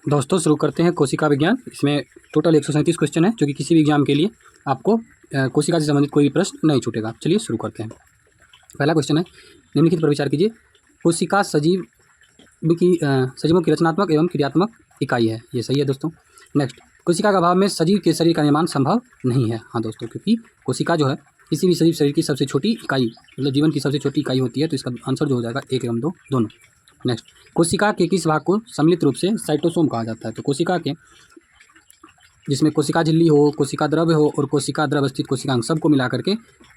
दोस्तों शुरू करते हैं कोशिका विज्ञान। इसमें टोटल 137 क्वेश्चन है, जो कि किसी भी एग्जाम के लिए आपको कोशिका से संबंधित कोई भी प्रश्न नहीं छूटेगा। चलिए शुरू करते हैं। पहला क्वेश्चन है, निम्नलिखित पर विचार कीजिए। कोशिका सजीवों की रचनात्मक एवं क्रियात्मक इकाई है। ये सही है दोस्तों। नेक्स्ट, कोशिका का अभाव में सजीव के शरीर का निर्माण संभव नहीं है। हाँ दोस्तों, क्योंकि कोशिका जो है किसी भी सजीव शरीर की सबसे छोटी इकाई, मतलब जीवन की सबसे छोटी इकाई होती है। तो इसका आंसर जो हो जाएगा 1 एवं 2 दोनों। नेक्स्ट, कोशिका के किस भाग को सम्मिलित रूप से साइटोसोम कहा जाता है? तो कोशिका के जिसमें कोशिका झिल्ली हो, कोशिका द्रव्य हो और कोशिका द्रव्य स्थित कोशिकांग सबको मिला करके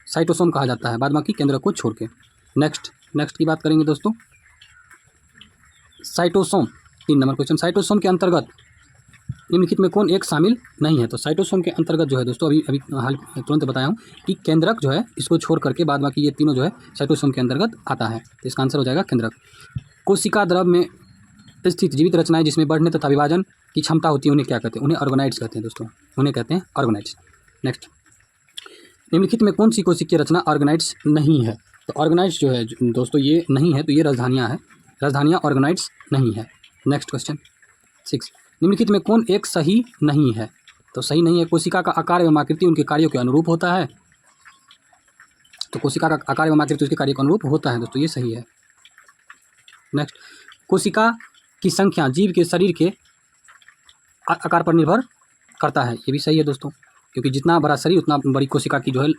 साइटोसोम कहा जाता है, बाद बाकी केंद्र को छोड़ के। नेक्स्ट की बात करेंगे दोस्तों, साइटोसोम। 3 नंबर क्वेश्चन, साइटोसोम के अंतर्गत निम्नलिखित में कौन एक शामिल नहीं है? तो साइटोसोम के अंतर्गत जो है दोस्तों, अभी हाल तुरंत बताया हूँ कि केंद्रक जो है इसको छोड़ करके बाद बाकी ये तीनों जो है साइटोसोम के अंतर्गत आता है। तो इसका आंसर हो जाएगा केंद्रक। कोशिका द्रव में स्थित जीवित रचनाएं जिसमें बढ़ने तथा विभाजन की क्षमता होती है, उन्हें क्या कहते हैं? उन्हें ऑर्गेनाइड्स कहते हैं दोस्तों, उन्हें कहते हैं ऑर्गेनाइड्स। नेक्स्ट, निम्नलिखित में कौन सी कोशिकीय रचना ऑर्गेनाइड्स नहीं है? तो ऑर्गेनाइड्स जो है दोस्तों ये नहीं है, तो ये राजधानियाँ है, राजधानियाँ ऑर्गेनाइड्स नहीं है। नेक्स्ट क्वेश्चन 6, निम्नलिखित में कौन एक सही नहीं है? तो सही नहीं है, कोशिका का आकार एवं आकृति उनके कार्यों के अनुरूप होता है। तो कोशिका का आकार एवं आकृति उसके कार्य के अनुरूप होता है दोस्तों, ये सही है। नेक्स्ट, कोशिका की संख्या जीव के शरीर के आकार पर निर्भर करता है। ये भी सही है दोस्तों, क्योंकि जितना बड़ा शरीर उतना बड़ी कोशिका की जो है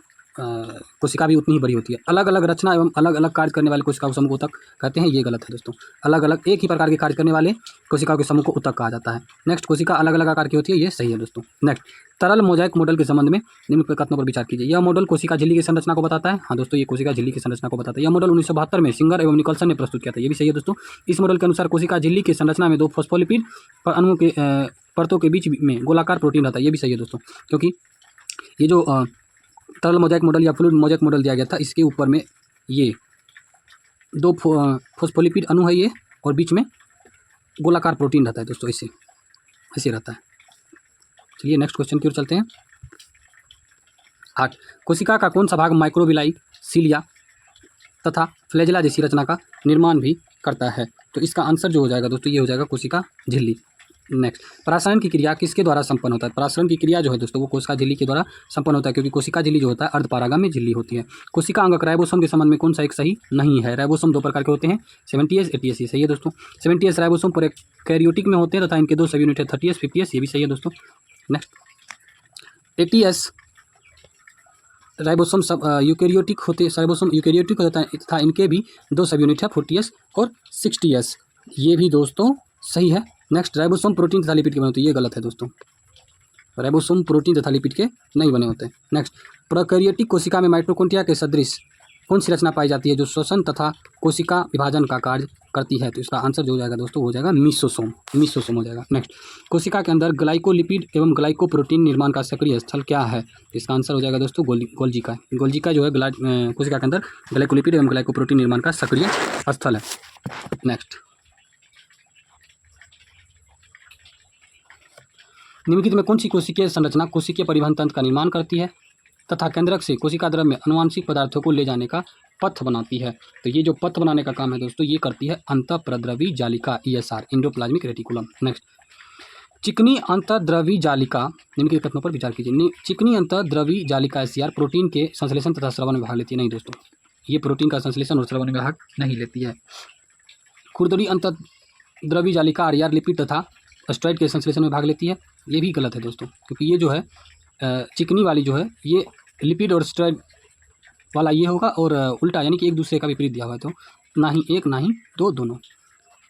कोशिका भी उतनी ही बड़ी होती है। अलग अलग रचना एवं अलग अलग कार्य करने वाले कोशिका समूह को ऊतक कहते हैं, ये गलत है दोस्तों। अलग अलग एक ही प्रकार के कार्य करने वाले कोशिकाओं के समूह को ऊतक कहा जाता है। नेक्स्ट, कोशिका अलग अलग आकार की होती है, ये सही है दोस्तों। नेक्स्ट, तरल मोजाइक मॉडल के संबंध में निम्नलिखित कथनों पर विचार कीजिए। यह मॉडल कोशिका झिल्ली की संरचना को बताता है। हाँ दोस्तों, ये कोशिका झिल्ली की संरचना को बताता है। यह मॉडल 1972 में सिंगर एवं निकलसन ने प्रस्तुत किया था, ये भी सही है दोस्तों। इस मॉडल के अनुसार कोशिका झिल्ली की संरचना में 2 फॉस्फोलिपिड अणुओं के परतों के बीच में गोलाकार प्रोटीन रहता है, ये भी सही है दोस्तों। क्योंकि ये जो तरल मोजाइक मॉडल या फ्लूइड मोजाइक मॉडल दिया गया था, इसके ऊपर में ये 2 फॉस्फोलिपिड अणु है ये, और बीच में गोलाकार प्रोटीन रहता है दोस्तों, ऐसे रहता है। चलिए नेक्स्ट क्वेश्चन की ओर चलते हैं। 8, कोशिका का कौन सा भाग माइक्रोविलाई, सीलिया तथा फ्लैजेला जैसी रचना का निर्माण भी करता है? तो इसका आंसर जो हो जाएगा दोस्तों, ये हो जाएगा कोशिका झिल्ली। नेक्स्ट, परासरण की क्रिया किसके द्वारा संपन्न होता है? परासरण की क्रिया जो है दोस्तों वो कोशिका झिल्ली के द्वारा संपन्न होता है, क्योंकि कोशिका झिल्ली जो होता है अर्धपारागामी झिल्ली होती है। कोशिका अंगक राइबोसोम के संबंध में कौन सा एक सही नहीं है? राइबोसोम 2 प्रकार के होते हैं, 70S 80S, ये सही है दोस्तों। 70S राइबोसोम प्रोकैरियोटिक में होते हैं तथा इनके 2 सब यूनिट है 30S 50S, ये भी सही है दोस्तों। नेक्स्ट, 80S राइबोसोम सब यूकैरियोटिक होते, राइबोसोम यूकैरियोटिक होता है तथा इनके भी 2 सब यूनिट है 40S और 60S, ये भी दोस्तों सही है। नेक्स्ट, राइबोसोम प्रोटीन तथा लिपिड के बने होते हैं, ये गलत है दोस्तों। राइबोसोम प्रोटीन तथा लिपिड के नहीं बने होते। नेक्स्ट, प्रोकैरियोटिक कोशिका में माइटोकॉन्ड्रिया के सदृश कौन सी रचना पाई जाती है जो श्वसन तथा कोशिका विभाजन का कार्य करती है? तो इसका आंसर जो हो जाएगा दोस्तों हो जाएगा मीसोसोम हो जाएगा। नेक्स्ट, कोशिका के अंदर ग्लाइकोलिपिड एवं ग्लाइकोप्रोटीन निर्माण का सक्रिय स्थल क्या है? तो इसका आंसर हो जाएगा दोस्तों गोल्जिका जो है कोशिका के अंदर ग्लाइकोलिपिड एवं ग्लाइकोप्रोटीन निर्माण का सक्रिय स्थल है। नेक्स्ट, निम्नलिखित में कौन सी कोशिकीय संरचना कोशिकीय परिवहन तंत्र का निर्माण करती है तथा केंद्रक से कोशिका द्रव में अनुवांशिक पदार्थों को ले जाने का पथ बनाती है? तो ये जो पथ बनाने का काम है दोस्तों, ये करती है अंतःप्रद्रवी जालिका, ESR, एंडोप्लाज्मिक रेटिकुलम। नेक्स्ट, चिकनी अंतःद्रवी जालिका, निम्नलिखित कथनों पर विचार कीजिए। चिकनी अंतःद्रवी जालिका SCR प्रोटीन के संश्लेषण तथा स्रवण में भाग लेती है? नहीं दोस्तों, ये प्रोटीन का संश्लेषण और स्रवण में भाग नहीं लेती है। खुरदरी अंतःद्रवी जालिका RER लिपिड तथा स्टेरॉइड के संश्लेषण में भाग लेती है, ये भी गलत है दोस्तों, क्योंकि ये जो है चिकनी वाली जो है ये लिपिड और स्टेरॉइड वाला ये होगा, और उल्टा यानी कि एक दूसरे का विपरीत दिया हुआ है, तो ना ही एक ना ही दो, दोनों।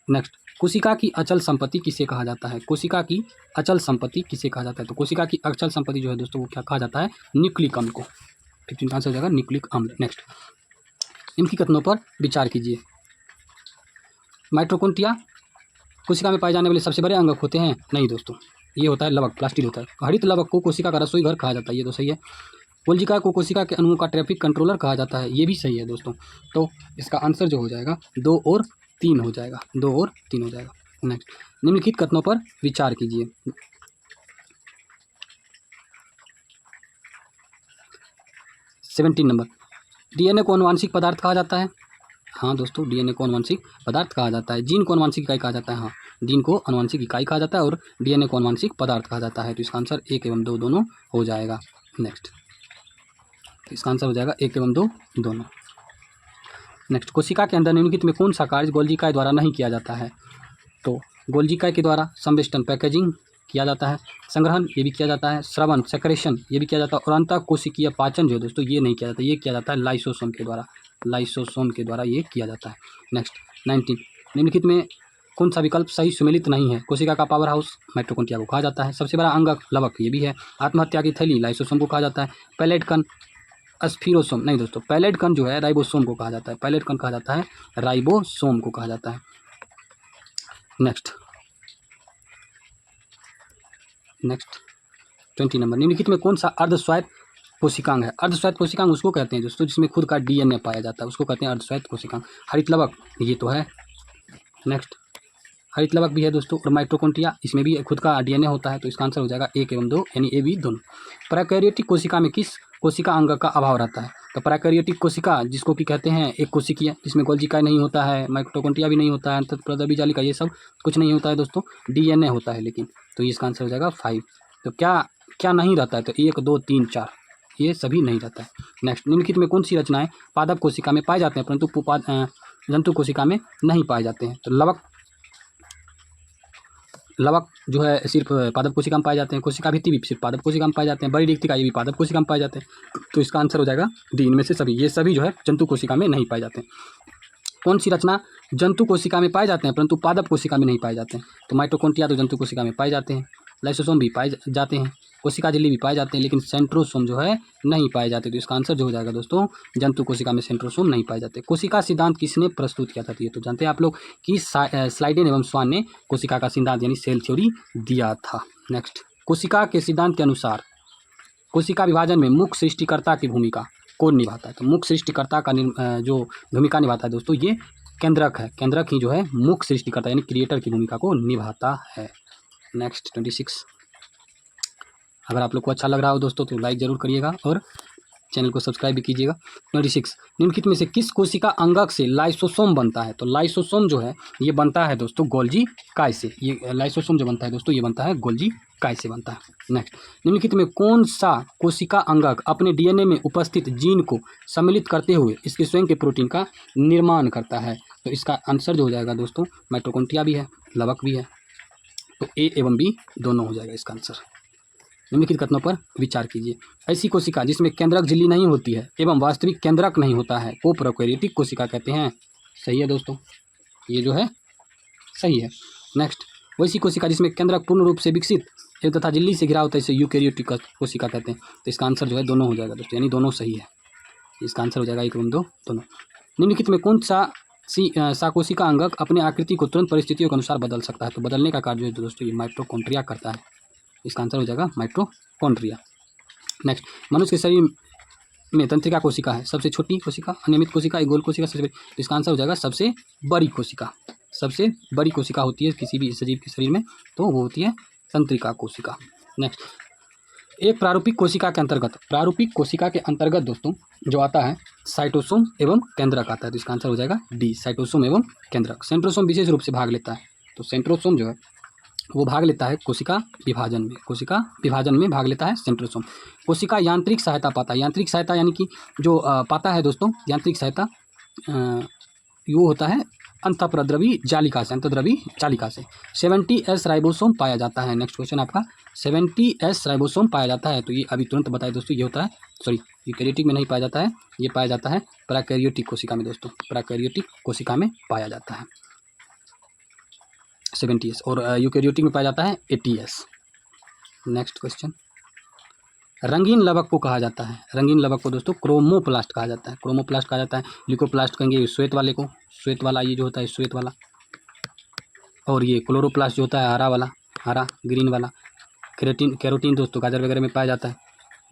नेक्स्ट, कोशिका की अचल संपत्ति किसे कहा जाता है? कोशिका की अचल संपत्ति किसे कहा जाता है? तो कोशिका की अचल संपत्ति जो है दोस्तों वो क्या कहा जाता है? न्यूक्लिक अम्ल को। 15 आंसर हो जाएगा न्यूक्लिक अम्ल। नेक्स्ट, इनकी कथनों पर विचार कीजिए। माइटोकॉन्ड्रिया कोशिका में पाए जाने वाले सबसे बड़े अंगक होते हैं? नहीं दोस्तों, ये होता है लवक, प्लास्टिड होता है। हरित लवक को कोशिका का रसोई घर कहा जाता है, ये तो सही है। गोल्जिका को कोशिका के अणुओं का ट्रैफिक कंट्रोलर कहा जाता है, ये भी सही है दोस्तों। तो इसका आंसर जो हो जाएगा 2 और 3 हो जाएगा, 2 और 3 हो जाएगा। नेक्स्ट, निम्नलिखित कथनों पर विचार कीजिए। 17 नंबर, DNA को अनुवांशिक पदार्थ कहा जाता है। हाँ दोस्तों, डीएनए को अनुवांशिक पदार्थ कहा जाता है। जीन को अनुवांशिक इकाई कहा जाता है। हाँ, जीन को अनुवांशिक इकाई कहा जाता है और डीएनए को अनुवांशिक पदार्थ कहा जाता है। तो इसका आंसर 1 एवं 2 दोनों हो जाएगा। नेक्स्ट, इसका आंसर हो जाएगा 1 एवं 2 दोनों। नेक्स्ट, कोशिका के अंदर निम्नलिखित में कौन सा कार्य गोल्जी इकाई द्वारा नहीं किया जाता है? तो गोल्जी इकाई के द्वारा संवेष्टन पैकेजिंग किया जाता है, संग्रहण ये भी किया जाता है, श्रवण सेक्रेशन ये भी किया जाता है, और अंतः कोशिकीय पाचन जो है दोस्तों ये नहीं किया जाता, ये किया जाता है लाइसोसोम के द्वारा। लाइसोसोम के द्वारा ये किया जाता है। नेक्स्ट 19, निम्नलिखित में कौन सा विकल्प सही सुमेलित नहीं है? कोशिका का पावर हाउस माइटोकॉन्ड्रिया को कहा जाता है, सबसे बड़ा अंगक लवक ये भी है, आत्महत्या की थैली लाइसोसोम को कहा जाता है, पैलेट कण स्फीरोसोम नहीं दोस्तों, पैलेट कण जो है राइबोसोम को कहा जाता है, पैलेट कण कहा जाता है राइबोसोम को कहा जाता है। नेक्स्ट 20 नंबर, निम्नलिखित में कौन सा अर्धस्वायत्त कोशिकांग है? अर्धस्वायत्त कोशिकांग उसको कहते हैं दोस्तों जिसमें खुद का डीएनए पाया जाता है, उसको कहते हैं अर्धस्वायत्त कोशिकांग। हरितलवक ये तो है। नेक्स्ट, हरितलवक भी है दोस्तों, और माइटोकॉन्ड्रिया इसमें भी खुद का डीएनए होता है। तो इसका आंसर हो जाएगा 1 एवं 2 यानी ए बी दोनों। प्रोकैरियोटिक कोशिका में किस कोशिका अंग का अभाव रहता है? तो प्रोकैरियोटिक कोशिका जिसको कि कहते हैं एक कोशिकीय, जिसमें गोल्जी इकाई नहीं होता है, माइटोकॉन्ड्रिया भी नहीं होता है, अंतःप्रद्रवी जालिका ये सब कुछ नहीं होता है दोस्तों, डीएनए होता है लेकिन। तो इसका आंसर हो जाएगा 5। तो क्या क्या नहीं रहता है? तो 1 2 3 4 ये सभी नहीं रहता है। नेक्स्ट, निम्नलिखित में कौन सी रचनाएं पादप कोशिका में पाए जाते हैं परंतु जंतु कोशिका में नहीं पाए जाते हैं? तो लवक जो है सिर्फ पादप कोशिका में पाए जाते हैं, कोशिका भित्ति भी सिर्फ पादप कोशिका में पाए जाते हैं, बड़ी रिक्तिका ये भी पादप कोशिका में पाए जाते हैं। तो इसका आंसर हो जाएगा डी, इनमें से सभी, ये सभी जो है जंतु कोशिका में नहीं पाए जाते हैं। कौन सी रचना जंतु कोशिका में पाए जाते हैं परंतु पादप कोशिका में नहीं पाए जाते हैं? तो माइटोकॉन्ड्रिया तो जंतु कोशिका में पाए जाते हैं, लाइसोसोम भी पाए जाते हैं, कोशिका झिल्ली भी पाए जाते हैं, लेकिन सेंट्रोसोम जो है नहीं पाए जाते। तो इसका आंसर जो हो जाएगा दोस्तों जंतु कोशिका में सेंट्रोसोम नहीं पाए जाते। कोशिका सिद्धांत किसने प्रस्तुत किया था? ये तो जानते हैं आप लोग कि स्लाइडेन एवं स्वान ने कोशिका का सिद्धांत यानी सेल थ्योरी दिया था। नेक्स्ट, कोशिका के सिद्धांत के अनुसार कोशिका विभाजन में मुख्य सृष्टिकर्ता की भूमिका कौन निभाता है? तो मुख्य सृष्टिकर्ता का जो भूमिका निभाता है दोस्तों ये केंद्रक है। केंद्रक ही जो है मुख्य सृष्टिकर्ता यानी क्रिएटर की भूमिका को निभाता है। नेक्स्ट 26, अगर आप लोग को अच्छा लग रहा हो दोस्तों तो लाइक जरूर करिएगा और चैनल को सब्सक्राइब भी कीजिएगा। 26, निम्नलिखित में से किस कोशिका अंगक से लाइसोसोम बनता है? तो लाइसोसोम जो है ये बनता है दोस्तों गोल्जी काय से। ये लाइसोसोम जो बनता है दोस्तों ये बनता है गोल्जी काय से बनता है। नेक्स्ट, निम्नलिखित में कौन सा कोशिका अंगक अपने डीएनए में उपस्थित जीन को सम्मिलित करते हुए इसके स्वयं के प्रोटीन का निर्माण करता है? तो इसका आंसर जो हो जाएगा दोस्तों माइटोकॉन्ड्रिया भी है, लवक भी है। तो ए एवं बी दोनों हो जाएगा इसका आंसर। निम्नलिखित कथनों पर विचार कीजिए। ऐसी कोशिका जिसमें केंद्रक झिल्ली नहीं होती है एवं वास्तविक केंद्रक नहीं होता है को प्रोकैरियोटिक कोशिका कहते हैं। सही है दोस्तों, ये जो है सही है। नेक्स्ट, वैसी कोशिका जिसमें केंद्रक पूर्ण रूप से विकसित एवं तथा झिल्ली से घिरा होता है इसे यूकैरियोटिक कोशिका कहते हैं। तो इसका आंसर जो है दोनों हो जाएगा दोस्तों, यानी दोनों सही है। इसका आंसर हो जाएगा 1 एवं 2 दोनों। निम्नलिखित में कौन सा कोशिका अंगक अपने आकृति को तुरंत परिस्थितियों के अनुसार बदल सकता है? तो बदलने का कार्य जो है दोस्तों ये माइटोकॉन्ड्रिया करता है। इसका आंसर हो जाएगा माइटोकॉन्ड्रिया। नेक्स्ट, मनुष्य के शरीर में तंत्रिका कोशिका है सबसे छोटी कोशिका, अनियमित कोशिका, एक गोल कोशिका सबसे बड़ी। तो इसका आंसर हो जाएगा सबसे बड़ी कोशिका। सबसे बड़ी कोशिका होती है किसी भी सजीव के शरीर में तो वो होती है तंत्रिका कोशिका। नेक्स्ट, एक प्रारूपिक कोशिका के अंतर्गत दोस्तों जो आता है साइटोसोम एवं केंद्रक आता है। तो इसका आंसर हो जाएगा डी, साइटोसोम एवं केंद्रक। सेंट्रोसोम विशेष रूप से भाग लेता है। तो सेंट्रोसोम जो है वो भाग लेता है कोशिका विभाजन में भाग लेता है सेंट्रोसोम। कोशिका यांत्रिक सहायता पाता है। यांत्रिक सहायता यानी कि जो पाता है दोस्तों यांत्रिक सहायता वो होता है अंतःप्रद्रवी जालिका से 70S राइबोसोम पाया जाता है। नेक्स्ट क्वेश्चन आपका 70S राइबोसोम पाया जाता है। तो ये अभी तुरंत बताए दोस्तों ये होता है यूकैरियोटिक में नहीं पाया जाता है, ये पाया जाता है प्रोकैरियोटिक कोशिका में दोस्तों, प्रोकैरियोटिक कोशिका में पाया जाता है 70S और यूकैरियोटिक में पाया जाता है 80S। नेक्स्ट क्वेश्चन, रंगीन लवक को कहा जाता है। रंगीन लवक को दोस्तों क्रोमोप्लास्ट कहा जाता है। क्रोमोप्लास्ट कहा जाता है। ल्यूकोप्लास्ट कहेंगे श्वेत वाले को, श्वेत वाला ये जो होता है श्वेत वाला, और ये क्लोरोप्लास्ट जो होता है हरा वाला, हरा ग्रीन वाला। कैरोटीन दोस्तों गाजर वगैरह में पाया जाता है।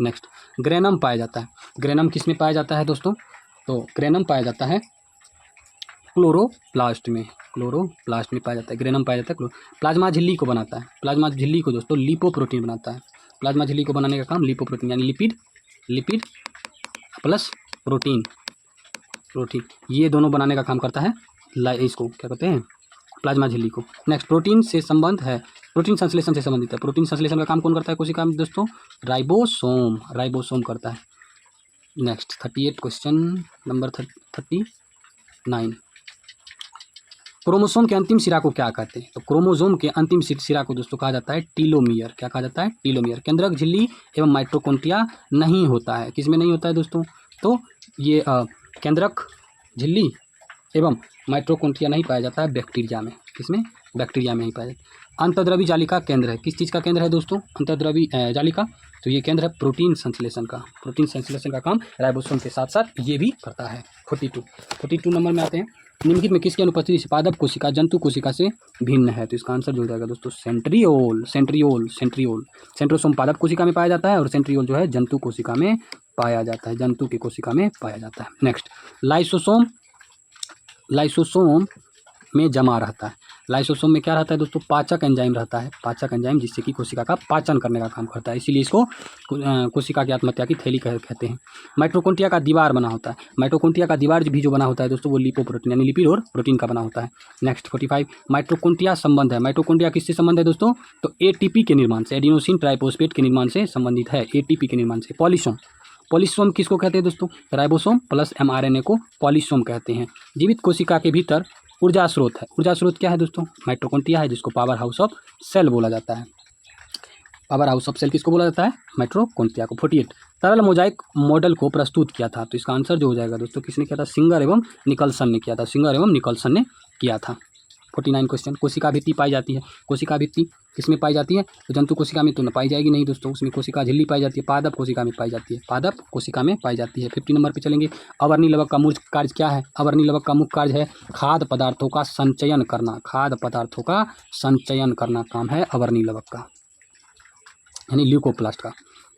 नेक्स्ट, ग्रेनम पाया जाता है। ग्रेनम किस में पाया जाता है दोस्तों? तो ग्रेनम पाया जाता है क्लोरोप्लास्ट में पाया जाता है। ग्रेनम पाया जाता है प्लाज्मा झिल्ली को बनाता है। प्लाज्मा झिल्ली को दोस्तों लिपोप्रोटीन बनाता है। प्लाज्मा झिल्ली को बनाने का काम लिपोप्रोटीन यानी लिपिड प्लस प्रोटीन प्रोटीन, ये दोनों बनाने का काम करता है इसको क्या कहते हैं, प्लाज्मा झिल्ली को। नेक्स्ट, प्रोटीन से संबंध है, प्रोटीन संश्लेषण से संबंधित है। प्रोटीन संश्लेषण का काम कौन करता है कोशिका में दोस्तों? राइबोसोम, राइबोसोम करता है। नेक्स्ट 38 क्वेश्चन नंबर 39, क्रोमोसोम के अंतिम सिरा को क्या कहते हैं? तो क्रोमोसोम के अंतिम सिरा को दोस्तों कहा जाता है टीलोमियर। क्या कहा जाता है? टीलोमियर। केंद्रक झिल्ली एवं माइटोकॉन्ड्रिया नहीं होता है। किसमें नहीं होता है दोस्तों? तो ये केंद्रक झिल्ली एवं माइटोकॉन्ड्रिया नहीं पाया जाता है बैक्टीरिया में। किसमें? बैक्टीरिया में ही पाया जाता है। अंतर्द्रवी जालिका केंद्र है, किस चीज़ का केंद्र है दोस्तों? अंतर्द्रवी जालिका, तो ये केंद्र है प्रोटीन संश्लेषण का। प्रोटीन संश्लेषण का काम राइबोसोम के साथ साथ ये भी करता है। 42 नंबर में आते हैं, निम्नलिखित में किसकी अनुपस्थिति से पादप कोशिका जंतु कोशिका से भिन्न है? तो इसका आंसर जो हो जाएगा दोस्तों सेंट्रियोल। सेंट्रियोल सेंट्रोसोम पादप कोशिका में पाया जाता है और सेंट्रियोल जो है जंतु कोशिका में पाया जाता है, जंतु की कोशिका में पाया जाता है। नेक्स्ट, लाइसोसोम में जमा रहता है। लाइसोसोम में क्या रहता है दोस्तों? पाचक एंजाइम रहता है, पाचक एंजाइम जिससे कि कोशिका का पाचन करने का काम करता है, इसीलिए इसको कोशिका की आत्महत्या की थैली कहते हैं। माइटोकॉन्ड्रिया का दीवार बना होता है, माइटोकॉन्ड्रिया का दीवार भी जो बना होता है दोस्तों वो लिपोप्रोटीन यानी लिपिड और प्रोटीन का बना होता है। नेक्स्ट 45, माइटोकॉन्ड्रिया संबंध है। माइटोकॉन्ड्रिया किससे संबंध है दोस्तों? तो एटीपी के निर्माण से, एडिनोसिन ट्राइफॉस्फेट के निर्माण से संबंधित है, एटीपी के निर्माण से। पॉलीसोम किसको कहते हैं दोस्तों? राइबोसोम प्लस mRNA को पॉलीसोम कहते हैं। जीवित कोशिका के भीतर ऊर्जा स्रोत है, ऊर्जा स्रोत क्या है दोस्तों? माइटोकॉन्ड्रिया है, जिसको पावर हाउस ऑफ सेल बोला जाता है। पावर हाउस ऑफ सेल किसको बोला जाता है? माइटोकॉन्ड्रिया को। 48, तरल मोजाइक मॉडल को प्रस्तुत किया था। तो इसका आंसर जो हो जाएगा दोस्तों किसने किया था? सिंगर एवं निकलसन ने किया था, सिंगर एवं निकलसन ने किया था। 49 क्वेश्चन, कोशिका भित्ति पाई जाती है। कोशिका भित्ति किसमें पाई जाती है? तो जंतु कोशिका में तो न पाई जाएगी नहीं दोस्तों, उसमें कोशिका झिल्ली पाई जाती है, पादप कोशिका में पाई जाती है, पादप कोशिका में पाई जाती है। 50 नंबर पे चलेंगे, अवर्णी लवक का मुख्य कार्य क्या है? अवर्णी लवक का मुख्य कार्य है खाद्य पदार्थों का संचयन करना, खाद्य पदार्थों का संचयन करना काम है अवर्णी लवक का, यानी ल्यूकोप्लास्ट का।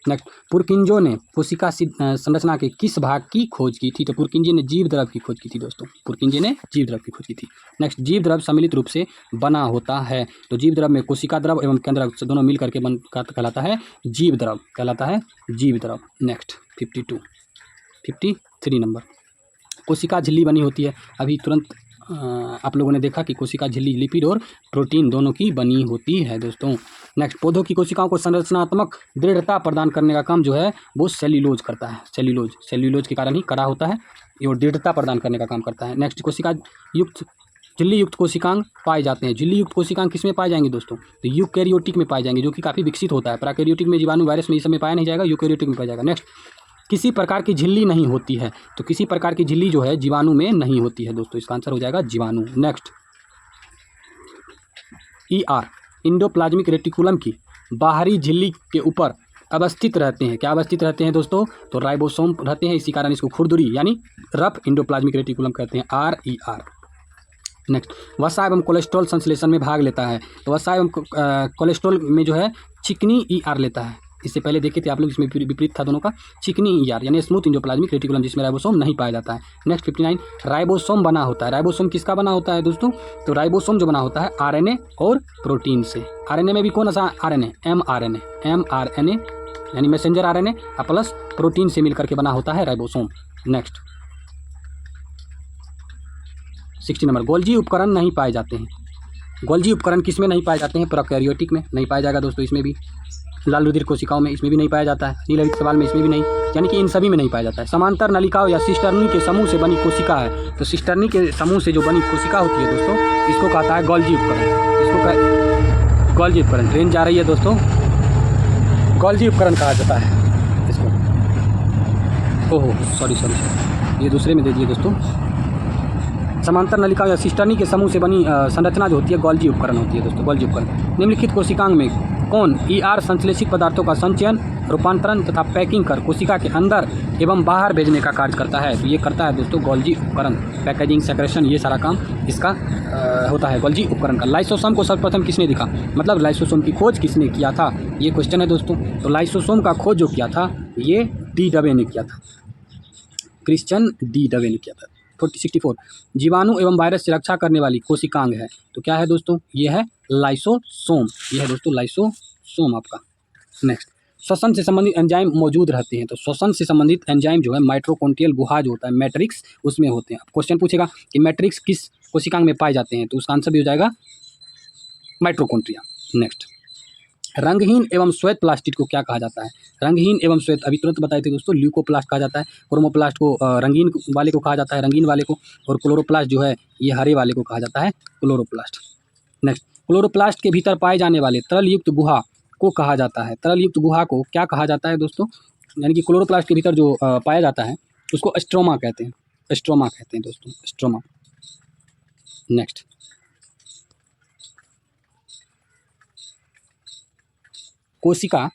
नेक्स्ट, पुरकिंजो ने कोशिका संरचना के किस भाग की खोज की थी? तो पुरकिंजी ने जीव द्रव की खोज की थी दोस्तों, पुरकिंजी ने जीव द्रव की खोज की थी। नेक्स्ट, जीव द्रव सम्मिलित रूप से बना होता है। तो जीव द्रव में कोशिका द्रव एवं केंद्रक से दोनों मिल करके कहलाता है जीव द्रव, कहलाता है जीव द्रव। नेक्स्ट 53 नंबर, कोशिका झिल्ली बनी होती है। अभी तुरंत आप लोगों ने देखा कि कोशिका झिल्ली लिपिड और प्रोटीन दोनों की बनी होती है दोस्तों। नेक्स्ट, पौधों की कोशिकाओं को संरचनात्मक दृढ़ता प्रदान करने का काम जो है वो सेल्यूलोज करता है। सेल्यूलोज के कारण ही कड़ा होता है और दृढ़ता प्रदान करने का काम करता है। नेक्स्ट, कोशिका युक्त झिल्ली युक्त कोशिकांग पाए जाते हैं। झिल्ली युक्त कोशिकांग किस में पाए जाएंगे दोस्तों? तो यूकैरियोटिक में पाए जाएंगे, जो कि काफ़ी विकसित होता है। प्रोकैरियोटिक में जीवाणु वायरस में इस समय पाया नहीं जाएगा, यूकैरियोटिक में पाया जाएगा। नेक्स्ट, किसी प्रकार की झिल्ली नहीं होती है। तो किसी प्रकार की झिल्ली जो है जीवाणु में नहीं होती है दोस्तों, इसका आंसर हो जाएगा जीवाणु। नेक्स्ट, ER इंडोप्लाज्मिक रेटिकुलम की बाहरी झिल्ली के ऊपर अवस्थित रहते हैं। क्या अवस्थित रहते हैं दोस्तों? तो राइबोसोम रहते हैं, इसी कारण इसको खुरदुरी यानी रफ इंडोप्लाज्मिक रेटिकुलम कहते हैं, RER। नेक्स्ट, वसा एवं कोलेस्ट्रॉल संश्लेषण में भाग लेता है। तो वसा एवं कोलेस्ट्रॉल में जो है चिकनी ER लेता है। इससे पहले देखे थे आप लोग, इसमें विपरीत था दोनों का। चिकनी ER यानी स्मूथ इंडोप्लाज्मिक रेटिकुलम, जिसमें राइबोसोम नहीं पाया जाता है। नेक्स्ट 59, राइबोसोम बना होता है। राइबोसोम किसका बना होता है दोस्तों? तो राइबोसोम जो बना होता है RNA और प्रोटीन से। RNA में भी कौन सा RNA? mRNA यानी मैसेंजर RNA प्लस प्रोटीन से मिलकर के बना होता है राइबोसोम। नेक्स्ट 60 नंबर, गोल्जी उपकरण नहीं पाए जाते हैं। गोल्जी उपकरण किस में नहीं पाए जाते हैं? प्रोकैरियोटिक में नहीं पाया जाएगा दोस्तों, इसमें भी। लाल रुधिर कोशिकाओं में इसमें भी नहीं पाया जाता है। नीलरक्त शैवाल में इसमें भी नहीं, यानी कि इन सभी में नहीं पाया जाता है। समांतर नलिकाओं या सिस्टर्नी के समूह से बनी कोशिका है। तो सिस्टर्नी के समूह से जो बनी कोशिका होती है दोस्तों, इसको कहता है गोल्जी उपकरण। इसको गोल्जी उपकरण, ट्रेन जा रही है दोस्तों, गोल्जी उपकरण कहा जाता है इसको। ओहो सॉरी, ये दूसरे में दे दिए दोस्तों। समांतर नलिका या सिस्टर्नी के समूह से बनी संरचना जो होती है गोल्जी उपकरण होती है दोस्तों, गोल्जी उपकरण। निम्नलिखित कोशिकांग में कौन ER संश्लेषित पदार्थों का संचयन, रूपांतरण तथा पैकिंग कर कोशिका के अंदर एवं बाहर भेजने का कार्य करता है? तो ये करता है दोस्तों गोल्जी उपकरण। पैकेजिंग, सेक्रेशन, ये सारा काम इसका होता है गोल्जी उपकरण का। लाइसोसोम को सर्वप्रथम किसने दिखा, मतलब लाइसोसोम की खोज किसने किया था, ये क्वेश्चन है दोस्तों। तो लाइसोसोम का खोज जो किया था ये D. डवे ने किया था, क्रिश्चियन D. डवे ने किया था। 64, जीवाणु एवं वायरस से रक्षा करने वाली कोशिकांग है। तो क्या है दोस्तों? ये है लाइसोसोम, ये है दोस्तों लाइसोसोम आपका। नेक्स्ट, श्वसन से संबंधित एंजाइम मौजूद रहते हैं। तो श्वसन से संबंधित एंजाइम जो है माइटोकॉन्ड्रियल गुहा जो होता है मैट्रिक्स उसमें होते हैं। अब क्वेश्चन पूछेगा कि मैट्रिक्स किस कोशिकांग में पाए जाते हैं, तो उसका आंसर भी हो जाएगा माइटोकॉन्ड्रिया। नेक्स्ट, रंगहीन एवं श्वेत प्लास्टिड को क्या कहा जाता है? रंगहीन एवं श्वेत अभी तुरंत बताए थे दोस्तों, ल्यूकोप्लास्ट कहा जाता है। क्रोमोप्लास्ट को रंगीन वाले को कहा जाता है, रंगीन वाले को, और क्लोरोप्लास्ट जो है ये हरे वाले को कहा जाता है क्लोरोप्लास्ट। नेक्स्ट, क्लोरोप्लास्ट के भीतर पाए जाने वाले तरल युक्त गुहा को कहा जाता है। तरल युक्त गुहा को क्या कहा जाता है दोस्तों? यानी कि क्लोरोप्लास्ट के भीतर जो पाया जाता है उसको स्ट्रोमा कहते हैं, स्ट्रोमा कहते हैं दोस्तों, स्ट्रोमा। नेक्स्ट, कोशिका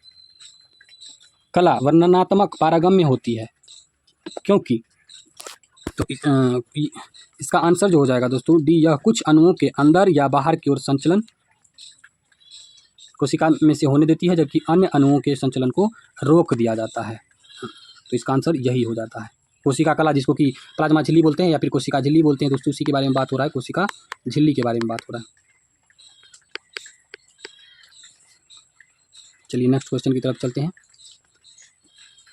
कला वर्णनात्मक पारगम्य होती है क्योंकि, तो इसका आंसर जो हो जाएगा दोस्तों डी, यह कुछ अणुओं के अंदर या बाहर की ओर संचलन कोशिका में से होने देती है जबकि अन्य अणुओं के संचलन को रोक दिया जाता है। तो इसका आंसर यही हो जाता है। कोशिका कला जिसको कि प्लाज्मा झिल्ली बोलते हैं या फिर कोशिका झिल्ली बोलते हैं दोस्तों, उसी के बारे में बात हो रहा है, कोशिका झिल्ली के बारे में बात हो रहा है। चलिए नेक्स्ट क्वेश्चन की तरफ चलते हैं।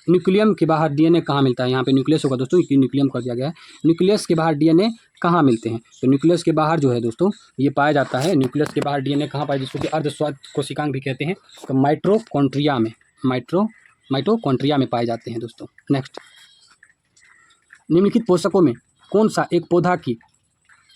न्यूक्लियम के बाहर डीएनए कहाँ मिलता है? यहाँ पे न्यूक्लियस होगा दोस्तों, न्यूक्लियम कर दिया गया है। न्यूक्लियस के बाहर डीएनए कहाँ मिलते हैं? तो न्यूक्लियस के बाहर जो है दोस्तों ये पाया जाता है, न्यूक्लियस के बाहर डीएनए कहाँ पाया, जिसको कि अर्धस्वाद कोशिकांग भी कहते हैं, तो माइटोकॉन्ड्रिया में, माइटोकॉन्ड्रिया में पाए जाते हैं दोस्तों। नेक्स्ट, निम्नलिखित पोषकों में कौन सा एक पौधा की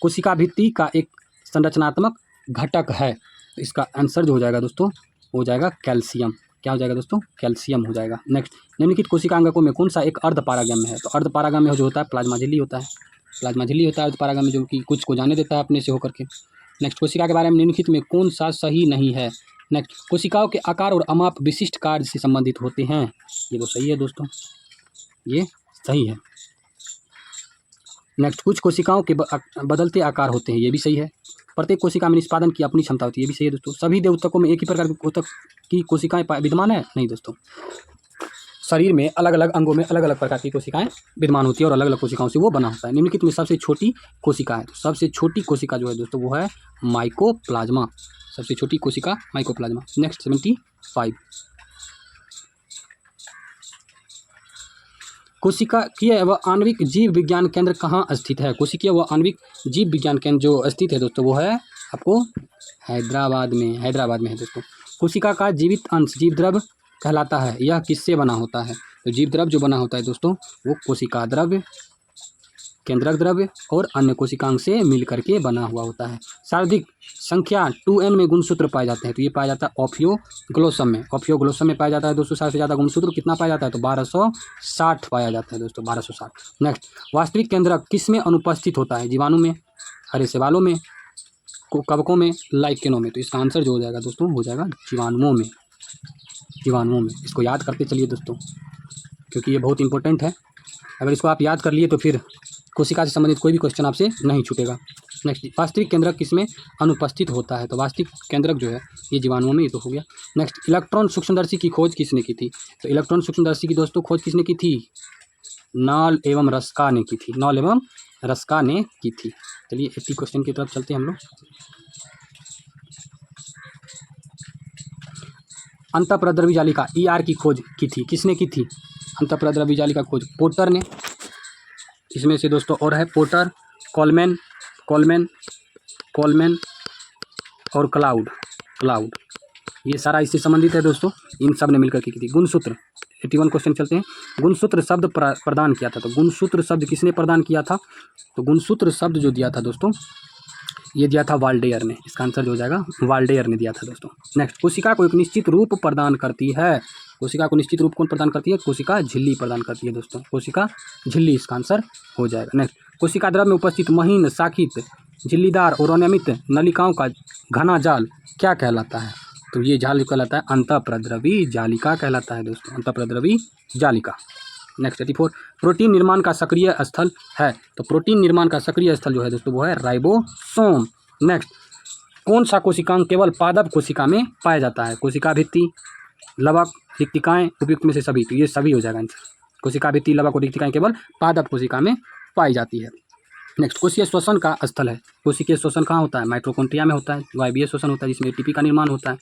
कोशिका भित्ति का एक संरचनात्मक घटक है? तो इसका आंसर जो हो जाएगा दोस्तों हो जाएगा कैल्शियम। क्या हो जाएगा दोस्तों? कैल्शियम हो जाएगा। नेक्स्ट, निम्नलिखित कोशिकांगकों में कौन सा एक अर्धपारागम्य है? तो अर्धपारागम्य जो होता है प्लाज्मा झिल्ली होता है, प्लाज्मा झिल्ली होता है अर्धपारागम्य, जो कि कुछ को जाने देता है अपने से होकर के। नेक्स्ट, कोशिका के बारे में निम्नलिखित में कौन सा सही नहीं है? नेक्स्ट, कोशिकाओं के आकार और अमाप विशिष्ट कार्य से संबंधित होते हैं। ये तो सही है दोस्तों, ये सही है। नेक्स्ट, कुछ कोशिकाओं के बदलते आकार होते हैं, ये भी सही है। प्रत्येक कोशिका में निष्पादन की अपनी क्षमता होती है, ये भी सही है दोस्तों। सभी देवोत्तकों में एक ही प्रकार के ऊतक की कोशिकाएं विद्यमान है? नहीं दोस्तों, शरीर में अलग अलग अंगों में अलग अलग प्रकार की कोशिकाएं विद्यमान होती है और अलग अलग कोशिकाओं से वो बना होता है। निम्नलिखित में सबसे छोटी कोशिका है, तो सबसे छोटी कोशिका जो है दोस्तों वो है माइकोप्लाज्मा, सबसे छोटी कोशिका माइकोप्लाज्मा। नेक्स्ट 75, कोशिकीय व आणविक जीव विज्ञान केंद्र कहाँ स्थित है? कोशिकीय व आणविक जीव विज्ञान केंद्र जो स्थित है दोस्तों वो है आपको हैदराबाद में, हैदराबाद में है दोस्तों। कोशिका का जीवित अंश जीव द्रव्य कहलाता है, यह किससे बना होता है? तो जीव द्रव्य जो बना होता है दोस्तों वो कोशिका द्रव्य, केंद्रक द्रव्य और अन्य कोशिकांग से मिल करके बना हुआ होता है। सर्वाधिक संख्या 2n में गुणसूत्र पाए जाते हैं, तो ये पाया जाता है ऑफियोग्लोसम में, ऑफियोग्लोसम में पाया जाता है दोस्तों। 60 से ज़्यादा गुणसूत्र कितना पाया जाता है? तो 1260 पाया जाता है दोस्तों, 1260। नेक्स्ट, वास्तविक केंद्रक किस में अनुपस्थित होता है? जीवाणु में, हरे शैवालों में, कवकों में, लाइकेनों में। तो इसका आंसर जो हो जाएगा दोस्तों हो जाएगा जीवाणुओं में, जीवाणुओं में। इसको याद करते चलिए दोस्तों क्योंकि ये बहुत इंपॉर्टेंट है। अगर इसको आप याद कर लिए तो फिर कोशिका से संबंधित कोई भी क्वेश्चन आपसे नहीं छूटेगा। नेक्स्ट, वास्तविक केंद्रक किसमें अनुपस्थित होता है? तो वास्तविक केंद्रक जो है ये जीवाणुओं में, ये तो हो गया। नेक्स्ट, इलेक्ट्रॉन सूक्ष्मदर्शी की खोज किसने की थी? तो इलेक्ट्रॉन सूक्ष्मदर्शी की दोस्तों खोज किसने की थी? नॉल एवं रस्का ने की थी, नॉल एवं रस्का ने की थी। चलिए 80 क्वेश्चन की तरफ चलते हैं हम लोग। अंतःप्रद्रवी जालिका ER की खोज की थी, किसने की थी? अंतःप्रद्रवी जालिका खोज पोर्टर ने। इसमें से दोस्तों और है पोर्टर, कोलमैन, कोलमैन, कोलमैन और क्लाउड, क्लाउड, ये सारा इससे संबंधित है दोस्तों। इन सब ने मिलकर की थी। गुणसूत्र 81 क्वेश्चन चलते हैं। गुणसूत्र शब्द प्रदान किया था, तो गुणसूत्र शब्द किसने प्रदान किया था? तो गुणसूत्र शब्द जो दिया था दोस्तों ये दिया था वाल्डेयर ने। इसका आंसर जो हो जाएगा वाल्डेयर ने दिया था दोस्तों। नेक्स्ट, कोशिका को एक निश्चित रूप प्रदान करती है, कोशिका को निश्चित रूप कौन प्रदान करती है? कोशिका झिल्ली प्रदान करती है दोस्तों, कोशिका झिल्ली इसका आंसर हो जाएगा। नेक्स्ट, कोशिका द्रव में उपस्थित महीन, शाखित, झिल्लीदार और अनियमित नलिकाओं का घना जाल क्या कहलाता है? तो ये जाल कहलाता है अंतःप्रद्रवी जालिका कहलाता है दोस्तों, अंतःप्रद्रवी जालिका। नेक्स्ट 84, प्रोटीन निर्माण का सक्रिय स्थल है, तो प्रोटीन निर्माण का सक्रिय स्थल जो है दोस्तों वो है राइबोसोम। नेक्स्ट, कौन सा कोशिकांग केवल पादप कोशिका में पाया जाता है? कोशिका भित्ति, लवक, रिक्तिकाएं, उपयुक्त में से सभी, तो ये सभी हो जाएगा आंसर। कोशिका भित्ति, लवक और रिक्तिकाएं केवल पादप कोशिका में पाई जाती है। नेक्स्ट, कोशिकीय श्वसन का स्थल है, कोशिकीय श्वसन कहाँ होता है? माइटोकॉन्ड्रिया में होता है। वायवीय श्वसन होता है जिसमें ATP का निर्माण होता है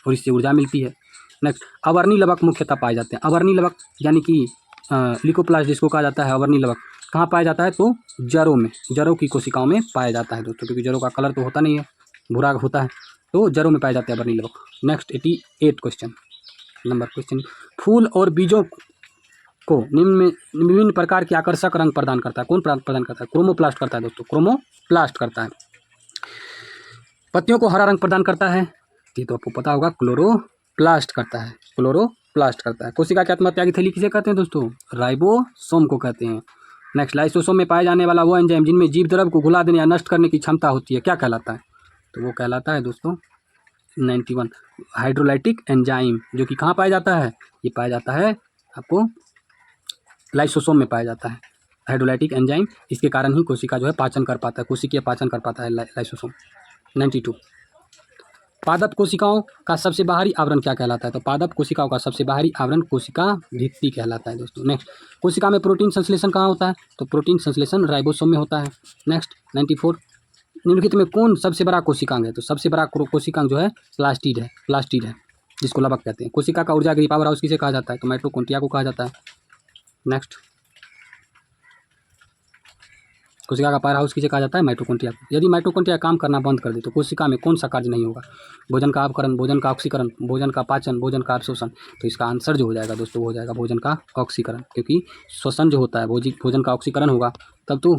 और इससे ऊर्जा मिलती है। नेक्स्ट अवर्णी लवक मुख्यतः पाए जाते हैं। अवर्णी लवक यानी कि लिकोप्लास्ट जिसको कहा जाता है अवर्णी लवक, कहाँ पाया जाता है? तो जड़ों में, जड़ों की कोशिकाओं में पाया जाता है दोस्तों, क्योंकि जड़ों का कलर तो होता नहीं है, भूरा होता है, तो जड़ों में पाए जाते हैं अवर्णी लवक। नेक्स्ट 88 क्वेश्चन नंबर क्वेश्चन, फूल और बीजों को निम्न में विभिन्न प्रकार के आकर्षक रंग प्रदान करता है। कौन प्रदान करता है? क्रोमोप्लास्ट करता है दोस्तों, क्रोमोप्लास्ट करता है। पत्तियों को हरा रंग प्रदान करता है, ये तो आपको पता होगा, क्लोरोप्लास्ट करता है, क्लोरोप्लास्ट करता है। कोशिका की आत्महत्या की थैली किसे कहते हैं दोस्तों? राइबोसोम को कहते हैं। नेक्स्ट लाइसोसोम में पाए जाने वाला वो एंजाइम जिनमें जीव द्रव को घुला देने या नष्ट करने की क्षमता होती है, क्या कहलाता है? तो वो कहलाता है दोस्तों 91 हाइड्रोलाइटिक एंजाइम, जो कि कहाँ पाया जाता है? ये पाया जाता है आपको लाइसोसोम में पाया जाता है हाइड्रोलाइटिक एंजाइम। इसके कारण ही कोशिका जो है पाचन कर पाता है, कोशिकीय पाचन कर पाता है लाइसोसोम। 92 पादप कोशिकाओं का सबसे बाहरी आवरण क्या कहलाता है? तो पादप कोशिकाओं का सबसे बाहरी आवरण कोशिका भित्ति कहलाता है दोस्तों। नेक्स्ट कोशिका में प्रोटीन संश्लेषण कहाँ होता है? तो प्रोटीन संश्लेषण राइबोसोम में होता है। नेक्स्ट 94 निम्नलिखित में कौन सबसे बड़ा कोशिकांग है? तो सबसे बड़ा कोशिकांग जो है प्लास्टिड है, प्लास्टिड है, जिसको लवक कहते हैं। कोशिका का ऊर्जा गृह पावर हाउस किसे कहा जाता है? तो माइटोकॉन्ड्रिया को कहा जाता है। नेक्स्ट कोशिका का पावर हाउस किसे कहा जाता है? माइटोकॉन्ड्रिया को। यदि माइटोकॉन्ड्रिया काम करना बंद कर दे तो कोशिका में कौन सा कार्य नहीं होगा? भोजन का अपकरण, भोजन का ऑक्सीकरण, भोजन का पाचन, भोजन का अवशोषण। तो इसका आंसर जो हो जाएगा दोस्तों, हो जाएगा भोजन का ऑक्सीकरण, क्योंकि श्वसन जो होता है भोजन का ऑक्सीकरण होगा, तब तो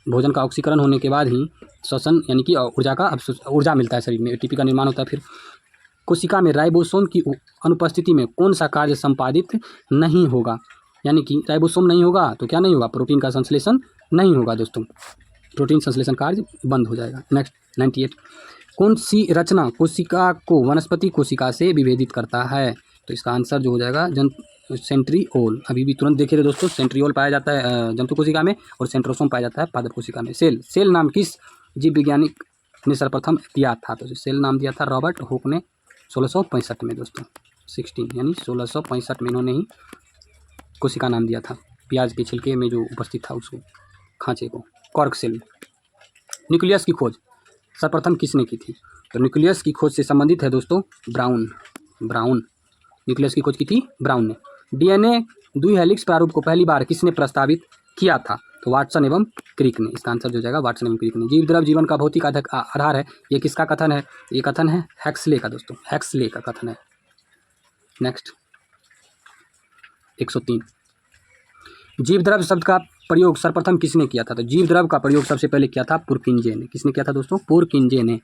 भोजन का ऑक्सीकरण होने के बाद ही श्वसन यानी कि ऊर्जा मिलता है शरीर में, एटीपी का निर्माण होता है। फिर कोशिका में राइबोसोम की अनुपस्थिति में कौन सा कार्य संपादित नहीं होगा? यानी कि राइबोसोम नहीं होगा तो क्या नहीं होगा? प्रोटीन का संश्लेषण नहीं होगा दोस्तों, प्रोटीन संश्लेषण कार्य बंद हो जाएगा। नेक्स्ट 98 कौन सी रचना कोशिका को वनस्पति कोशिका से विभेदित करता है? तो इसका आंसर जो हो जाएगा सेंट्रियोल। अभी भी तुरंत देखिए दोस्तों, सेंट्रियोल पाया जाता है जंतु कोशिका में और सेंट्रोसोम पाया जाता है पादप कोशिका में। सेल नाम किस जीव वैज्ञानिक ने सर्वप्रथम दिया था? तो सेल नाम दिया था रॉबर्ट हुक ने 1665 में दोस्तों, 16 यानी 1665 में इन्होंने ही कोशिका नाम दिया था। प्याज के छिलके में जो उपस्थित था उसको, खांचे को, कॉर्क सेल में। न्यूक्लियस की खोज सर्वप्रथम किसने की थी? तो न्यूक्लियस की खोज से संबंधित है दोस्तों ब्राउन न्यूक्लियस की खोज की थी ब्राउन ने। डीएनए द्विहेलिक्स प्रारूप को पहली बार किसने प्रस्तावित किया था? तो वाटसन एवं क्रिक ने। इसका आंसर जो जाएगा वाटसन एवं क्रिक ने। जीव द्रव जीवन का भौतिक आधार है, ये किसका कथन है? ये कथन है हैक्सले का दोस्तों, हैक्सले का कथन है। नेक्स्ट 103 जीव द्रव शब्द का प्रयोग सर्वप्रथम किसने किया था? तो जीव द्रव का प्रयोग सबसे पहले किया था पुरकिंजे ने। किसने किया था दोस्तों? पुरकिंजे ने।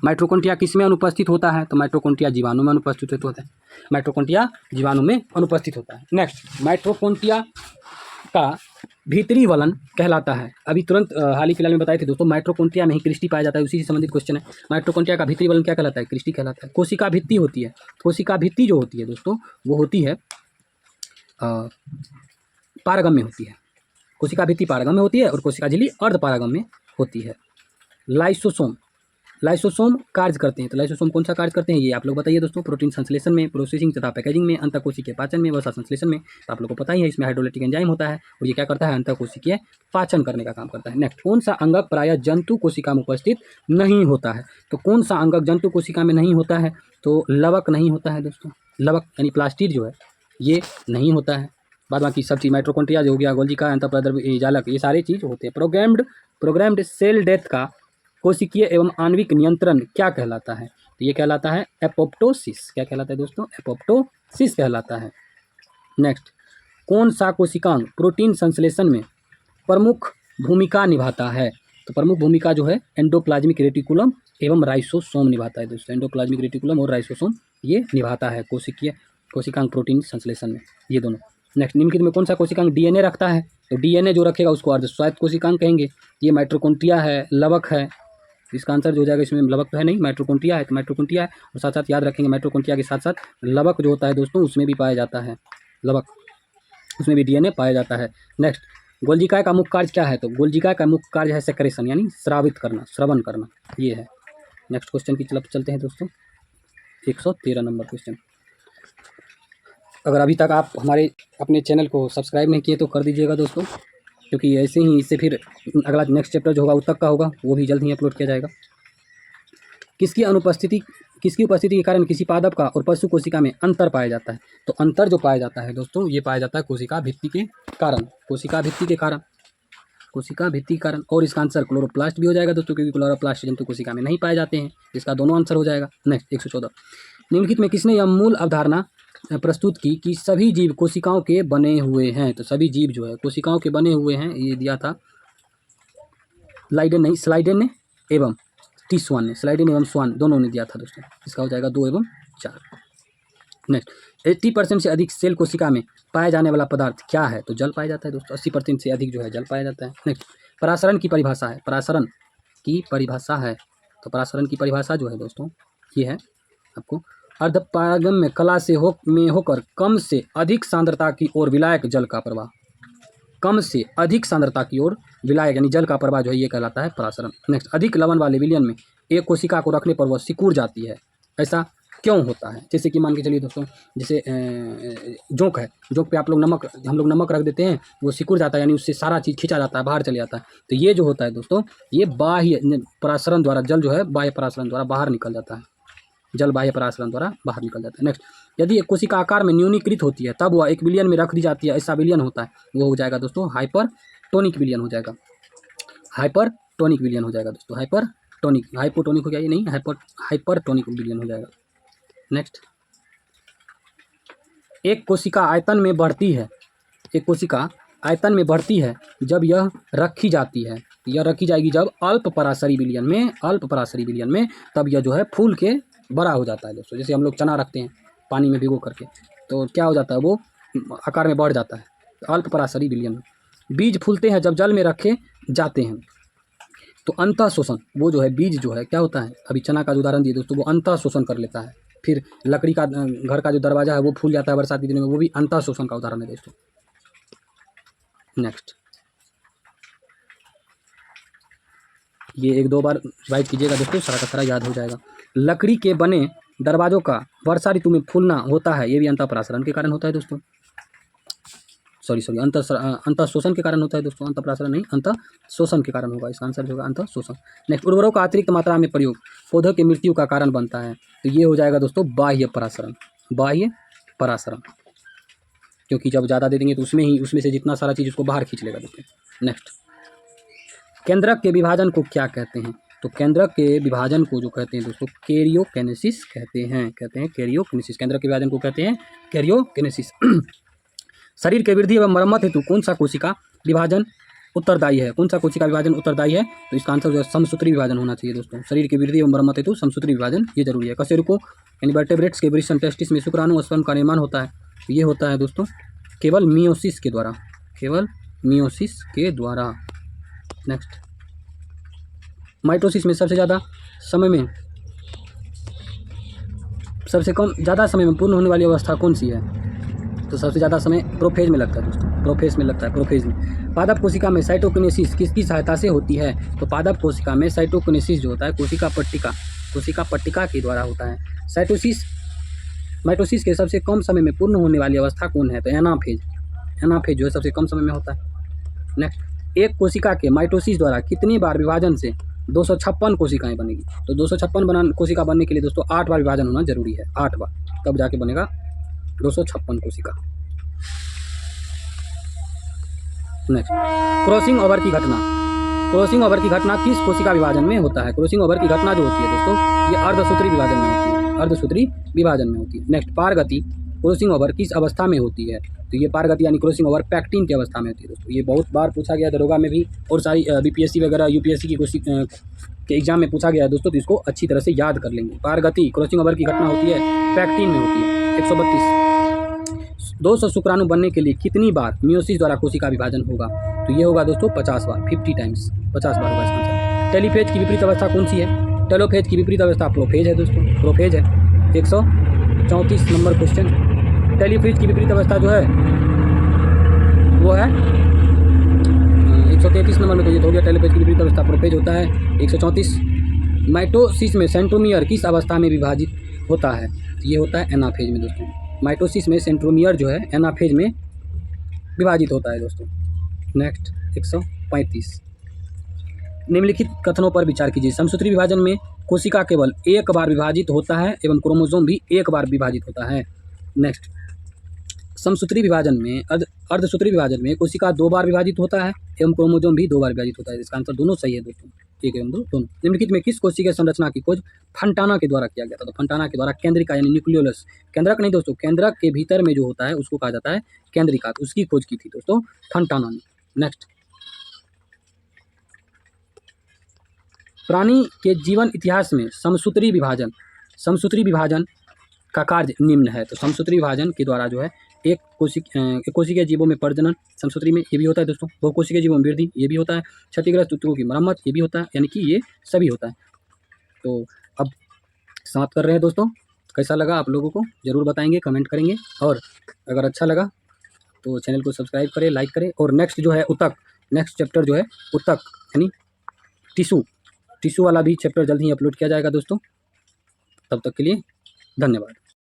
माइटोकॉन्ड्रिया किसमें अनुपस्थित होता है? तो माइटोकॉन्ड्रिया जीवाणु में अनुपस्थित होता है, माइटोकॉन्ड्रिया जीवाणु में अनुपस्थित होता है। नेक्स्ट माइटोकॉन्ड्रिया का भीतरी वलन कहलाता है। अभी तुरंत हाल ही फिलहाल में बताए थे दोस्तों, माइटोकॉन्ड्रिया में ही क्रिस्टी पाया जाता है, उसी से संबंधित क्वेश्चन है। माइटोकॉन्ड्रिया का भीतरी वलन क्या कहलाता है? क्रिस्टी कहलाता है। कोशिका भित्ति होती है, कोशिका भित्ति जो होती है दोस्तों वो होती है पारगम्य होती है। कोशिका भित्ति पारगम्य होती है और कोशिका झिल्ली अर्ध पारगम्य होती है। लाइसोसोम कार्य करते हैं, तो लाइसोसोम कौन सा कार्य करते हैं ये आप लोग बताइए दोस्तों? प्रोटीन संश्लेषण में, प्रोसेसिंग तथा पैकेजिंग में, अंतःकोशिकीय पाचन में, वसा संश्लेषण में। तो आप लोग को पता ही है, इसमें हाइड्रोलाइटिक एंजाइम होता है और ये क्या करता है? अंतःकोशिकीय पाचन करने का काम करता है। नेक्स्ट कौन सा अंगक प्रायः जंतु कोशिका में उपस्थित नहीं होता है? तो कौन सा अंगक जंतु कोशिका में नहीं होता है? तो लवक नहीं होता है दोस्तों, लवक यानी प्लास्टिड जो है ये नहीं होता है। बाद बाकी सब चीज़ माइटोकॉन्ड्रिया जो हो गया, गोल्जिका, अंतःप्रद्रव्य जालक, ये सारे चीज़ होते हैं। प्रोग्राम्ड सेल डेथ का कोशिकीय एवं आणविक नियंत्रण क्या कहलाता है? तो ये कहलाता है एपोप्टोसिस। क्या कहलाता है दोस्तों? एपोप्टोसिस कहलाता है। नेक्स्ट कौन सा कोशिकांग प्रोटीन संश्लेषण में प्रमुख भूमिका निभाता है? तो प्रमुख भूमिका जो है एंडोप्लाज्मिक रेटिकुलम एवं राइसोसोम निभाता है दोस्तों। एंडोप्लाज्मिक रेटिकुलम और राइसोसोम ये निभाता है कोशिकांग प्रोटीन संश्लेषण में, ये दोनों। नेक्स्ट निम्नलिखित में कौन सा कोशिकांग डीएनए रखता है? तो डीएनए जो रखेगा उसको अर्धस्वायत्त कोशिकांग कहेंगे। ये माइटोकॉन्ड्रिया है, लवक है, इसका आंसर जो हो जाएगा, इसमें लवक तो है नहीं, माइटोकॉन्ड्रिया है तो माइटोकॉन्ड्रिया है। और साथ साथ याद रखेंगे माइटोकॉन्ड्रिया के साथ साथ लवक जो होता है दोस्तों उसमें भी पाया जाता है, लवक उसमें भी डीएनए पाया जाता है। नेक्स्ट गोल्जिका का मुख्य कार्य क्या है? तो गोल्जिका का मुख्य कार्य है सेक्रेशन यानी स्रावित करना, श्रवण करना, ये है। नेक्स्ट क्वेश्चन की तरफ चलते हैं दोस्तों, 113 नंबर क्वेश्चन। अगर अभी तक आप हमारे अपने चैनल को सब्सक्राइब नहीं किए तो कर दीजिएगा दोस्तों, क्योंकि ऐसे ही इससे फिर अगला नेक्स्ट चैप्टर जो होगा उत्तक का होगा, वो भी जल्द ही अपलोड किया जाएगा। किसकी उपस्थिति के कारण किसी पादप का और पशु कोशिका में अंतर पाया जाता है? तो अंतर जो पाया जाता है दोस्तों, ये पाया जाता है कोशिका भित्ति के कारण, कोशिका भित्ति के कारण। और इसका आंसर क्लोरोप्लास्ट भी हो जाएगा दोस्तों, क्योंकि क्लोरोप्लास्ट जंतु कोशिका में नहीं पाए जाते हैं। इसका दोनों आंसर हो जाएगा। नेक्स्ट 114, निम्नलिखित में किसने यह मूल अवधारणा प्रस्तुत की कि सभी जीव कोशिकाओं के बने हुए हैं? तो सभी जीव जो है कोशिकाओं के बने हुए हैं, ये दिया था स्लाइडेन ने एवं टी स्वान ने, स्लाइडेन एवं स्वान दोनों ने दिया था दोस्तों। इसका हो जाएगा 2 एवं 4। नेक्स्ट 80% से अधिक सेल कोशिका में पाया जाने वाला पदार्थ क्या है? तो जल पाया जाता है दोस्तों। 80% से अधिक जो है जल पाया जाता है। नेक्स्ट परासरण की परिभाषा है, तो परासरण की परिभाषा जो है दोस्तों ये है आपको, अर्धपारगम्य कला में होकर कम से अधिक सांद्रता की ओर विलायक जल का प्रवाह, कम से अधिक सांद्रता की ओर विलायक यानी जल का प्रवाह जो है ये कहलाता है परासरण। नेक्स्ट अधिक लवण वाले विलयन में एक कोशिका को रखने पर वह सिकुड़ जाती है, ऐसा क्यों होता है? जैसे कि मान के चलिए दोस्तों, जैसे जोंक है, जोंक पे हम लोग नमक रख देते हैं, वो सिकुड़ जाता है, यानी उससे सारा चीज़ खींचा जाता है, बाहर चले जाता है। तो ये जो होता है दोस्तों, ये बाह्य परासरण द्वारा जल जो है बाह्य परासरण द्वारा बाहर निकल जाता है, जल बाह्य परासरण द्वारा बाहर निकल जाता है। नेक्स्ट यदि एक कोशिका आकार में न्यूनीकृत होती है तब वह एक विलयन में रख दी जाती है, ऐसा विलयन होता है, वो हो जाएगा दोस्तों हाइपरटोनिक विलयन हो जाएगा, हाइपरटोनिक विलयन हो जाएगा दोस्तों, हाइपोटोनिक हो जाएगा, नहीं हाइपरटोनिक विलयन हो जाएगा। नेक्स्ट एक कोशिका आयतन में बढ़ती है जब यह रखी जाती है, यह रखी जाएगी जब अल्प पराशरी विलयन में, तब यह जो है फूल के बड़ा हो जाता है दोस्तों। जैसे हम लोग चना रखते हैं पानी में भिगो करके, तो क्या हो जाता है, वो आकार में बढ़ जाता है, अल्प पराशरी विलयन में। बीज फूलते हैं जब जल में रखे जाते हैं, तो अंतः शोषण, वो जो है बीज जो है क्या होता है, अभी चना का जो उदाहरण दिए दोस्तों, वो अंतः शोषण कर लेता है। फिर लकड़ी का घर का जो दरवाजा है वो फूल जाता है बरसात के दिनों में, वो भी अंतः शोषण का उदाहरण है दोस्तों। नेक्स्ट ये 1-2 बार राइट कीजिएगा दोस्तों, सारा का सारा याद हो जाएगा। लकड़ी के बने दरवाजों का वर्षा ऋतु में फूलना होता है, ये भी अंतः परासरण के कारण होता है दोस्तों, अंतः शोषण के कारण होता है दोस्तों, अंतः परासरण नहीं, अंतः शोषण के कारण होगा, इसका आंसर होगा अंतः शोषण। नेक्स्ट उर्वरकों का अतिरिक्त मात्रा में प्रयोग पौधों की मृत्यु का कारण बनता है, तो ये हो जाएगा दोस्तों बाह्य परासरण, क्योंकि जब ज़्यादा दे देंगे तो उसमें से जितना सारा चीज़ उसको बाहर खींच लेगा दोस्तों। नेक्स्ट केंद्रक के विभाजन को क्या कहते हैं? तो केंद्रक के विभाजन को जो कहते हैं दोस्तों कैरियोकिनेसिस कहते हैं कैरियोकिनेसिस, केंद्रक के विभाजन को कहते हैं कैरियोकिनेसिस। शरीर के वृद्धि एवं मरम्मत हेतु कौन सा कोशिका विभाजन उत्तरदायी है? तो इसका आंसर जो है समसूत्री विभाजन होना चाहिए दोस्तों। शरीर की वृद्धि एवं मरम्मत हेतु समसूत्री विभाजन ये जरूरी है। कशेरुकों यानी वर्टेब्रेट्स के वृषण टेस्टिस में शुक्राणु स्पर्म का निर्माण होता है, ये होता है दोस्तों केवल मियोसिस के द्वारा। नेक्स्ट माइटोसिस में सबसे ज़्यादा समय में पूर्ण होने वाली अवस्था कौन सी है? तो सबसे ज़्यादा समय प्रोफेज में लगता है दोस्तों, प्रोफेज में। पादप कोशिका में साइटोकिनेसिस किसकी सहायता से होती है? तो पादप कोशिका में साइटोकिनेसिस जो होता है कोशिका पट्टिका के द्वारा होता है। माइटोसिस के सबसे कम समय में पूर्ण होने वाली अवस्था कौन है? तो एनाफेज जो है सबसे कम समय में होता है। नेक्स्ट एक कोशिका के माइटोसिस द्वारा कितनी बार विभाजन से 256 कोशिकाएं बनेगी? तो 256 कोशिका बनने के लिए दोस्तों 8 बार विभाजन होना जरूरी है, 8 बार, तब जाके बनेगा 256 कोशिका। नेक्स्ट क्रॉसिंग ओवर की घटना किस कोशिका विभाजन में होता है? क्रॉसिंग ओवर की घटना जो होती है दोस्तों ये अर्धसूत्री विभाजन में होती है। नेक्स्ट पारगति क्रॉसिंग ओवर किस अवस्था में होती है? तो ये पारगति यानी क्रॉसिंग ओवर पैक्टिन की अवस्था में होती है दोस्तों। ये बहुत बार पूछा गया दरोगा में भी, और सारी बीपीएससी वगैरह यूपीएससी की के एग्जाम में पूछा गया है दोस्तों, तो इसको अच्छी तरह से याद कर लेंगे। पारगति क्रॉसिंग ओवर की घटना होती है पैक्टिन में होती है। 132 200 शुक्राणु बनने के लिए कितनी बार मियोसिस द्वारा कोशिका विभाजन होगा? तो ये होगा दोस्तों 50 बार, 50 टाइम्स, 50 बार होगा इसका आंसर। टेलीफेज की विपरीत अवस्था कौन सी है? टेलोफेज की विपरीत अवस्था प्रोफेज है दोस्तों, प्रोफेज है। 134 नंबर क्वेश्चन। टेलीफेज की विपरीत अवस्था जो है वो है 133 नंबर में, तो ये हो गया टेलीफेज की विपरीत अवस्था प्रोफेज होता है। 134 माइटोसिस में सेंट्रोमियर किस अवस्था में विभाजित होता है? ये होता है एनाफेज में दोस्तों। माइटोसिस में सेंट्रोमियर जो है एनाफेज में विभाजित होता है दोस्तों। नेक्स्ट 135 निम्नलिखित कथनों पर विचार कीजिए। समसूत्री विभाजन में कोशिका केवल एक बार विभाजित होता है एवं क्रोमोसोम भी एक बार विभाजित होता है। नेक्स्ट, समसूत्री विभाजन में अर्धसूत्री विभाजन में कोशिका 2 बार विभाजित होता है एवं क्रोमोसोम भी 2 बार विभाजित होता है। इसका आंसर दोनों सही है दोस्तों, एक एवं दो दोनों। निम्नलिखित में किस कोशिका संरचना की खोज फंटाना के द्वारा किया गया था? तो फंटाना के द्वारा केंद्रिका यानी न्यूक्लियोलस, केंद्रक नहीं दोस्तों, केंद्रक के भीतर में जो होता है उसको कहा जाता है केंद्रिका, तो उसकी खोज की थी दोस्तों फंटाना ने। नेक्स्ट, प्राणी के जीवन इतिहास में समसूत्री विभाजन का कार्य निम्न है। तो समसूत्री विभाजन के द्वारा जो है एक कोशिकीय जीवों में प्रजनन समसूत्री में ये भी होता है दोस्तों, बहुकोशिकीय जीवों में वृद्धि ये भी होता है, क्षतिग्रस्त ऊतकों की मरम्मत ये भी होता है, यानी कि ये सभी होता है। तो अब समाप्त कर रहे हैं दोस्तों। कैसा लगा आप लोगों को ज़रूर बताएंगे, कमेंट करेंगे, और अगर अच्छा लगा तो चैनल को सब्सक्राइब करें, लाइक करें। और नेक्स्ट जो है ऊतक, नेक्स्ट चैप्टर जो है ऊतक यानी टिश्यू वाला भी चैप्टर जल्द ही अपलोड किया जाएगा दोस्तों। तब तक के लिए धन्यवाद।